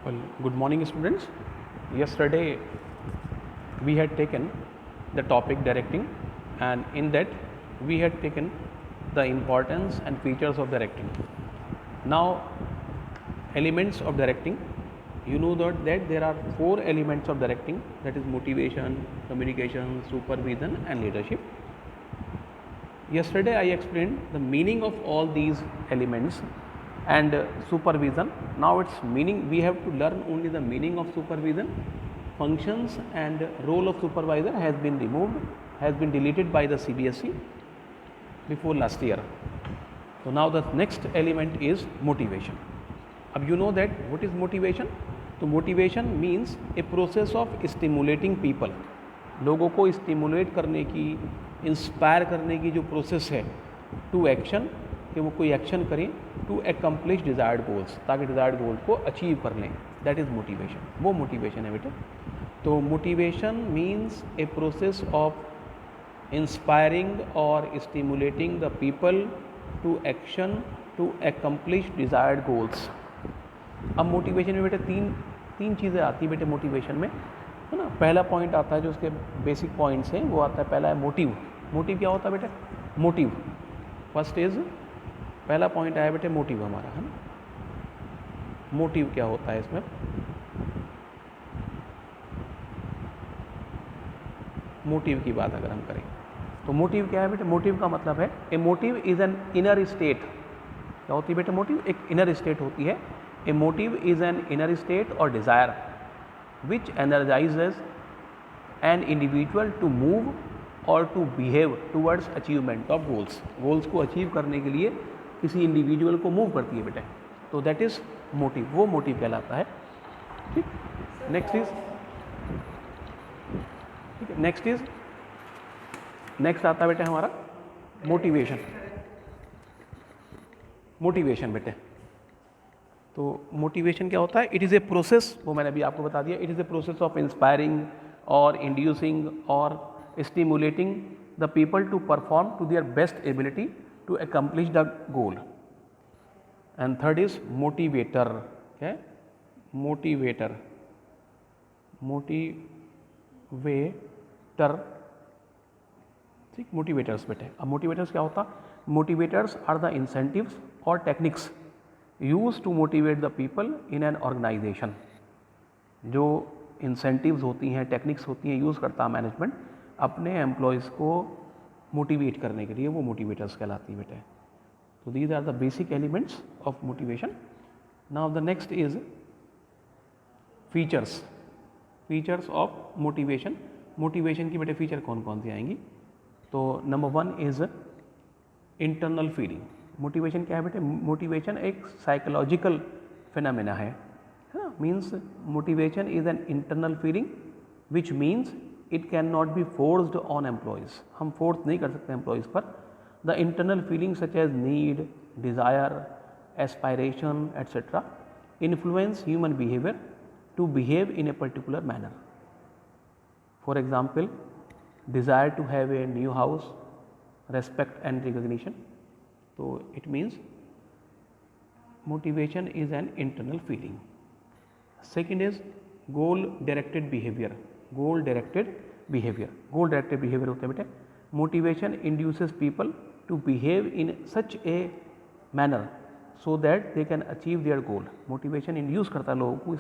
Well, good morning, students. Yesterday we had taken the topic directing, and in that we had taken the importance and features of directing. Now, elements of directing. You know that there are 4 elements of directing, that is motivation, communication, supervision, and leadership. Yesterday I explained the meaning of all these elements and supervision. Now its meaning, we have to learn only the meaning of supervision. Functions and role of supervisor has been removed, has been deleted by the CBSE before last year. So now the next element is motivation. अब you know that what is motivation? तो motivation means a process of stimulating people. लोगों को stimulate करने की, inspire करने की जो process है टू एक्शन, कि वो कोई एक्शन करें टू एकम्प्लिश डिज़ायर्ड गोल्स, ताकि डिज़ायर्ड गोल को अचीव कर लें, दैट इज़ मोटिवेशन. वो मोटिवेशन है बेटे. तो motivation means a process of inspiring और stimulating the people to action to accomplish desired goals. अब मोटिवेशन में बेटे तीन चीज़ें आती हैं बेटे मोटिवेशन में, है ना. पहला पॉइंट आता है जो उसके बेसिक पॉइंट्स हैं, वो आता है, पहला है मोटिव. मोटिव क्या होता है बेटे? मोटिव फर्स्ट इज, पहला पॉइंट आया बेटे मोटिव हमारा, है ना. मोटिव क्या होता है इसमें? मोटिव की बात अगर हम करें तो मोटिव क्या है बेटे? मोटिव का मतलब है, a motive is an inner state. क्या होती है बेटे मोटिव? एक इनर स्टेट होती है. A motive is an inner state और desire which energizes an individual to move or to behave towards achievement of goals. goals को अचीव करने के लिए किसी इंडिविजुअल को मूव करती है बेटे, तो दैट इज मोटिव. वो मोटिव कहलाता है. ठीक. नेक्स्ट इज, ठीक है, नेक्स्ट आता है बेटे हमारा मोटिवेशन. मोटिवेशन बेटे, तो मोटिवेशन क्या होता है? इट इज़ ए प्रोसेस, वो मैंने अभी आपको बता दिया. It is a process of inspiring और इंड्यूसिंग और stimulating the people to perform to their best ability to accomplish the goal. And third is motivator. क्या है? मोटिवेटर. ठीक, मोटिवेटर्स बेटे. अब मोटिवेटर्स क्या होता? मोटिवेटर्स आर द इंसेंटिव्स और techniques use to motivate the people in an organisation. जो incentives होती हैं, टेक्निक्स होती हैं, यूज़ करता है मैनेजमेंट अपने एम्प्लॉयज़ को मोटिवेट करने के लिए, वो मोटिवेटर्स कहलाती है बेटे. तो these are the basic elements of motivation. Now the next is features. Features of motivation. Motivation की बेटे फीचर कौन कौन सी आएंगी? तो number 1 is internal feeling. Motivation क्या है बेटे? मोटिवेशन एक साइकोलॉजिकल फिनोमेना है ना. Means motivation is an internal feeling which means it can not be forced on employees. हम फोर्स नहीं कर सकते एम्प्लॉयज़ पर. The internal feeling such as need, desire, aspiration etcetera influence human behaviour to behave in a particular manner. For example, desire to have a new house, respect and recognition. तो it means motivation is an internal feeling. Second is goal directed behaviour. Goal directed behaviour. Goal directed behaviour होता है बेटे, motivation induces people to behave in such a manner so that they can achieve their goal. Motivation induce करता है लोगों को,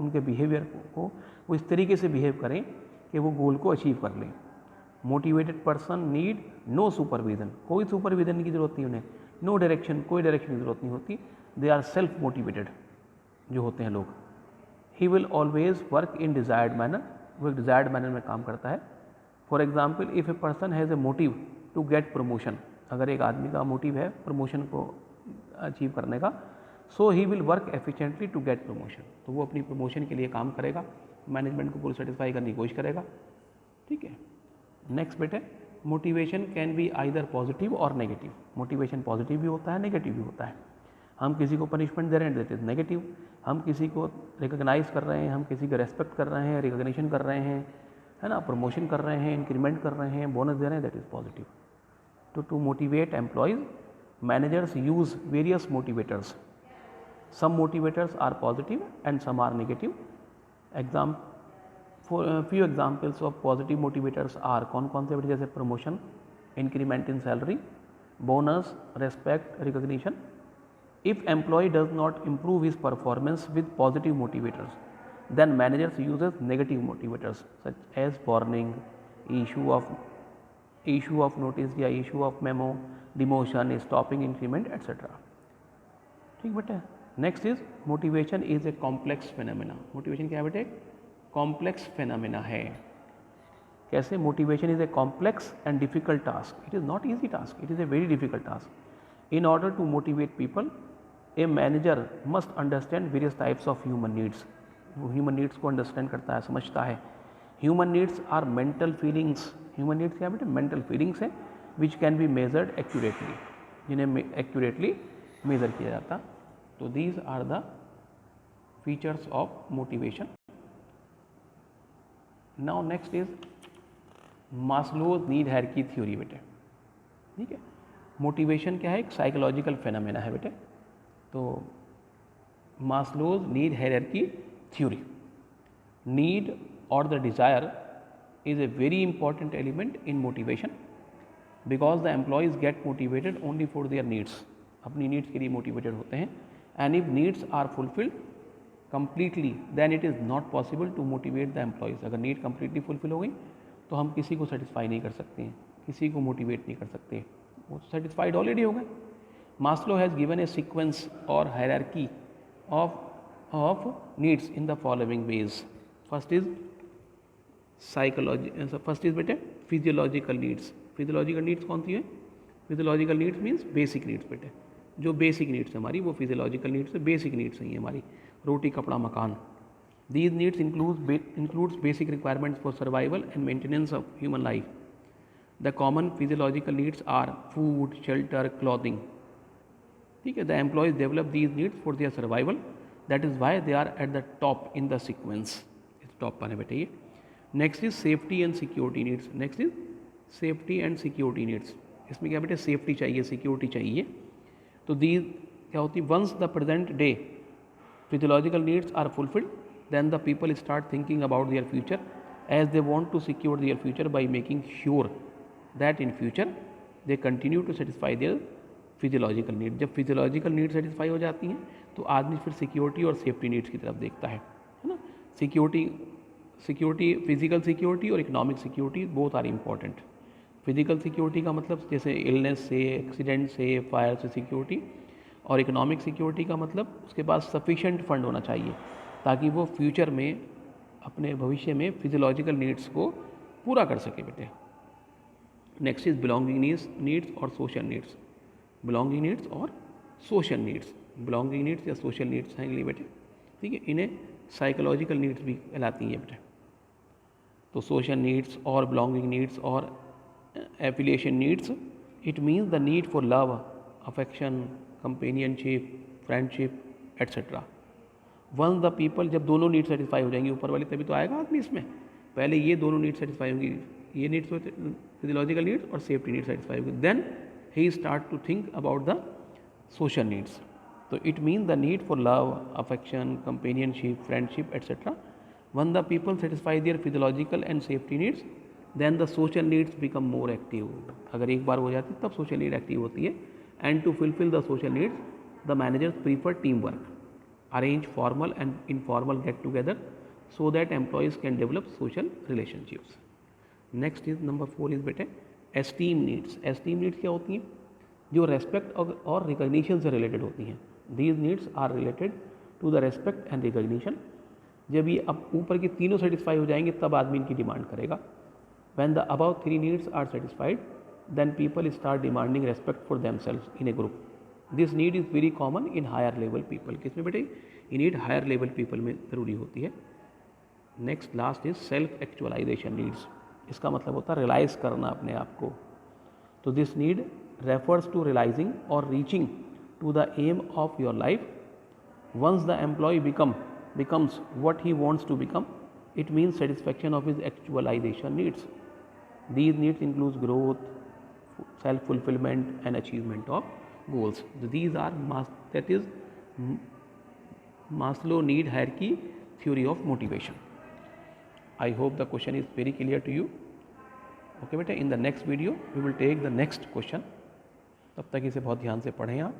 उनके behaviour को वो इस तरीके से बिहेव करें कि वो गोल को अचीव कर लें. Motivated person need no supervision. कोई सुपरविजन की जरूरत नहीं उन्हें. नो डायरेक्शन, कोई डायरेक्शन की जरूरत नहीं होती. दे आर सेल्फ मोटिवेटेड जो होते हैं लोग. He will always work in desired manner. वो एक डिज़ायर्ड मैनर में काम करता है. For example, if a person has a motive to get promotion, अगर एक आदमी का मोटिव है प्रमोशन को अचीव करने का, so he will work efficiently to get promotion. तो वो अपनी प्रमोशन के लिए काम करेगा, मैनेजमेंट को पूरी सेटिस्फाई करने की कोशिश करेगा. ठीक है. नेक्स्ट बेटे, motivation can be either positive और नेगेटिव. मोटिवेशन पॉजिटिव भी होता है, नेगेटिव भी होता है. हम किसी को पनिशमेंट दे रहे हैं, दैट इज नेगेटिव. हम किसी को रिकॉग्नाइज कर रहे हैं, हम किसी को रेस्पेक्ट कर रहे हैं, रिकॉग्निशन कर रहे हैं, है ना, प्रमोशन कर रहे हैं, इंक्रीमेंट कर रहे हैं, बोनस दे रहे हैं, दैट इज पॉजिटिव. तो to motivate employees, managers use various motivators. Some motivators are positive and some are negative. Few examples of positive motivators are कौन कौन से बेटे, जैसे promotion, increment in salary, bonus, respect, recognition. If employee does not improve his performance with positive motivators, then managers uses negative motivators such as warning, issue of notice या issue of memo, demotion, stopping increment, etc. ठीक बेटे. Next is motivation is a complex phenomena. Motivation क्या है बेटे? Complex phenomena है. कैसे? Motivation is a complex and difficult task. It is not easy task, it is a very difficult task. In order to motivate people, a manager must understand various types of human needs. वो human needs को understand करता है, समझता है. Human needs are mental feelings. Human needs क्या बेटे? Mental feelings है which can be measured accurately, जिन्हें एक्यूरेटली मेजर किया जाता. तो these are the features of motivation. Now next is Maslow's need hierarchy theory बेटे. ठीक है. मोटिवेशन क्या है? एक साइकोलॉजिकल फेनामेना है बेटे. तो Maslow's need hierarchy theory. Need or the desire is a very important element in motivation because the employees get motivated only for their needs. अपनी नीड्स के लिए मोटिवेटेड होते हैं. And if needs are fulfilled completely, then it is not possible to motivate the employees. अगर need completely fulfill हो गई तो हम किसी को सेटिस्फाई नहीं कर सकते हैं, किसी को मोटिवेट नहीं कर सकते, वो सेटिस्फाइड ऑलरेडी हो गए. Maslow has given a sequence or hierarchy of needs in the following ways. First is बेटे physiological needs. Physiological needs कौन सी है? Physiological needs means basic needs बेटे. जो बेसिक नीड्स है हमारी वो फिजियोलॉजिकल नीड्स है, बेसिक नीड्स हैं हमारी. रोटी कपड़ा मकान. These needs includes basic requirements for survival and maintenance of human life. The common physiological needs are food, shelter, clothing. ठीक है. The employees develop these needs for their survival. That is why they are at the top in the sequence. इस top पर है बेटे ये. Next is safety and security needs. Next is safety and security needs. इसमें क्या बेटे? Safety चाहिए, security चाहिए. तो दीज क्या होती है? Once the present day physiological needs are fulfilled, then the people start thinking about their future as they want to secure their future by making sure that in future they continue to satisfy their physiological need. जब physiological need satisfy हो जाती हैं तो आदमी फिर security और safety needs की तरफ देखता है ना. सिक्योरिटी फिजिकल सिक्योरिटी और economic security both are important. Physical security का मतलब जैसे इलनेस से, एक्सीडेंट से, फायर से सिक्योरिटी, और इकोनॉमिक सिक्योरिटी का मतलब उसके पास सफिशेंट फंड होना चाहिए ताकि वो फ्यूचर में अपने भविष्य में फिजियोलॉजिकल नीड्स को पूरा कर सके बेटे. नेक्स्ट इज बिलोंगिंग नीड्स और सोशल नीड्स. बिलोंगिंग नीड्स और सोशल नीड्स. बिलोंगिंग नीड्स या सोशल नीड्स हैं बेटे. ठीक है. इन्हें साइकोलॉजिकल नीड्स भी कहलाती हैं बेटे. तो सोशल नीड्स और बिलोंगिंग नीड्स और affiliation needs, it means the need for love, affection, companionship, friendship, etc. Once the people, जब दोनों नीड सेटिस्फाई हो जाएंगी ऊपर वाली, तभी तो आएगा आदमी इसमें. पहले ये दोनों नीड सेटिस्फाई होंगी, ये नीड्स फिजियोलॉजिकल नीड्स और सेफ्टी नीड सेटिस्फाई होगी, then he start to think about the social needs. तो it mean the need for love, affection, companionship, friendship, etcetera. When the people satisfy their physiological and safety needs, then the social needs become more active. अगर एक बार हो जाती तब social need active होती है. And to fulfil the social needs the managers prefer team work, arrange formal and informal get together so that employees can develop social relationships. Next is number 4 is बेटे esteem needs. Esteem needs क्या होती हैं? जो respect और recognition से related होती हैं. These needs are related to the respect and recognition. जब ये अब ऊपर की तीनों सेटिस्फाई हो जाएंगे तब आदमी इनकी डिमांड करेगा. When the above 3 needs are satisfied, then people start demanding respect for themselves in a group. This need is very common in higher level people. किसमें बेटे? ये need higher level people में ज़रूरी होती है. Next last is self actualization needs. इसका मतलब होता है रियलाइज़ करना अपने आप को. तो this need refers to realizing or reaching to the aim of your life. Once the employee becomes what he wants to become, it means satisfaction of his actualization needs. These needs include growth, self-fulfillment and achievement of goals. So these are Maslow need hierarchy theory of motivation. I hope the question is very clear to you. Okay बेटा, in the next video we will take the next question. तब तक इसे बहुत ध्यान से पढ़ें आप.